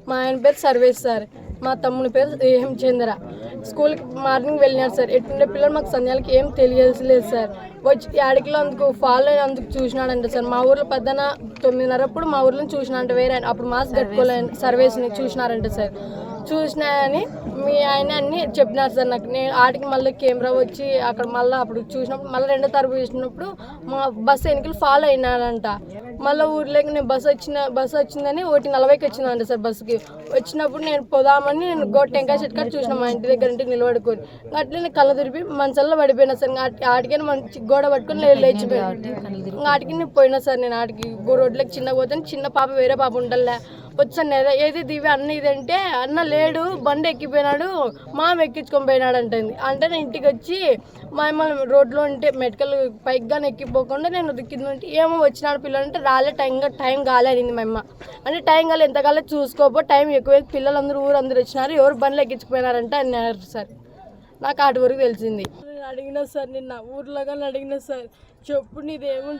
మా ఆయన పేరు సర్వేష్ సార్, మా తమ్ముని పేరు హేమచంద్ర. స్కూల్కి మార్నింగ్ వెళ్ళినారు సార్. ఎట్టుండే పిల్లలు మాకు సంధ్యాలకి ఏం తెలియలేదు సార్. వచ్చి యాడికిలో అందుకు ఫాలో అయినందుకు చూసినాడంట సార్. మా ఊర్లో పెద్దన 9:30 మా ఊర్లో చూసినాడంట. వేరే అప్పుడు మాస్క్ కట్టుకోలేని సర్వేస్ని చూసినారంట సార్. చూసినాయని మీ ఆయన అన్నీ చెప్పినారు సార్ నాకు. నేను ఆడికి మళ్ళీ కెమెరా వచ్చి అక్కడ మళ్ళీ అప్పుడు చూసినప్పుడు మళ్ళీ 2వ తరపు చూసినప్పుడు మా బస్సు వెనుకలు ఫాలో అయినాడంట. మళ్ళీ ఊర్లోకి నేను బస్సు వచ్చిందని 1:40కి వచ్చిందంట సార్. బస్సుకి వచ్చినప్పుడు నేను పోదామని నేను టెంకాయ చెట్టు కాడ చూసిన మా ఇంటి దగ్గర ఇంటికి నిలబడుకొని అట్లా నేను కళ్ళ తిరిపి మంచల్లో పడిపోయినా సార్. ఆడికి మంచి గోడ పట్టుకొని లేచిపోయాను. ఆడికి నేను పోయినా సార్. నేను ఆడికి రోడ్లోకి చిన్న పోతాను. చిన్న పాప వేరే పాప ఉండాలే వచ్చాను. ఏది దివి అన్న ఇదంటే అన్న లేడు, బండి ఎక్కిపోయినాడు, మామ ఎక్కించుకొని పోయినాడు అంటుంది. అంటే నేను ఇంటికి వచ్చి మా అమ్మ రోడ్లో ఉంటే మెడికల్ పైకి కానీ ఎక్కిపోకుండా నేను కింద ఉంటే ఏమో వచ్చినాడు పిల్లలు అంటే రాలే, టైం కాలే అనింది మా అమ్మ. అంటే టైం కాలే ఎంత కాలే చూసుకోపో, టైం ఎక్కువ పిల్లలందరూ ఊరందరూ వచ్చినారు, ఎవరు బండ్లు ఎక్కించుకుపోయినారంటే అన్నారు సార్. నాకు ఆటి వరకు తెలిసింది. నేను అడిగినా సార్, నిన్న ఊర్లో కానీ అడిగినా సార్, చెప్పు నీదేమో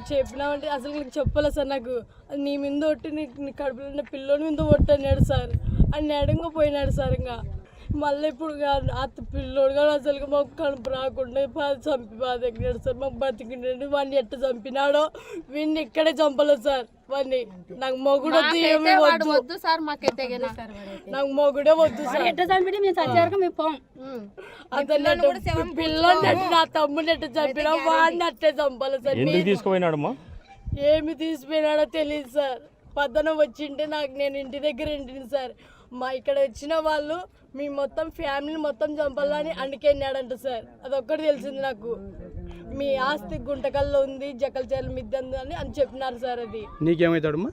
చెప్పినావంటే అసలు నీకు చెప్పలే సార్. నాకు నీ మీద ఒట్టి నీ కడుపులో ఉన్న పిల్లోని మీద ఒట్టి అన్నాడు సార్. అని అడంగా పోయినాడు సార్. ఇంకా మళ్ళీ ఇప్పుడు అత్త పిల్లోడు కానీ అసలు మాకు కడుపు రాకుండా చంపి బాధెక్కినాడు సార్. మాకు బతికినాడు. వాడిని ఎట్ట చంపినాడో వీడిని ఇక్కడే చంపలేదు సార్. వాడిని నాకు మొగుడు వద్దు సార్, నాకు మొగుడే వద్దు సార్. ఎట్ట చంపి మేము చచ్చారు మేము పోం. అతను పిల్లని అట్టు నా తమ్ముని ఎట్ట చంపినా వాడిని అట్టే చంపాలి సార్. ఏమి తీసిపోయినాడో తెలియదు సార్. పద్దన వచ్చింటే నాకు నేను ఇంటి దగ్గర ఇంటిని సార్. మా ఇక్కడ వచ్చిన వాళ్ళు మీ మొత్తం ఫ్యామిలీ మొత్తం చంపాలని అండికెళ్ళాడంట సార్. అదొక్కటి తెలిసింది నాకు. మీ ఆస్తి గుంటకల్లో ఉంది, జకల్చేర్ల మిద్ద అని చెప్పినారు సార్. అది నీకేమవుతాడమ్మా?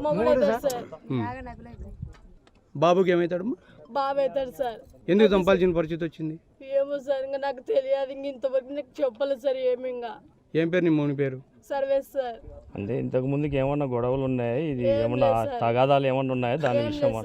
మొగుడవుతాడు సార్. బాబుకి ఏమవుతాడమ్మా? బాబు అవుతాడు సార్. ఎందుకు చంపాల్సిన పరిస్థితి వచ్చింది? ఏమో సార్, ఇంకా నాకు తెలియదు. ఇంక ఇంతవరకు నాకు చెప్పలేదు సార్ ఏమి. ఇంకా ఏం పేరు నీ మౌని పేరు? Surveys sir. అంటే ఇంతకు ముందుకు ఏమన్నా గొడవలు ఉన్నాయా? ఇది ఏమన్నా తగాదాలు ఏమన్నా ఉన్నాయా దాని విషయం?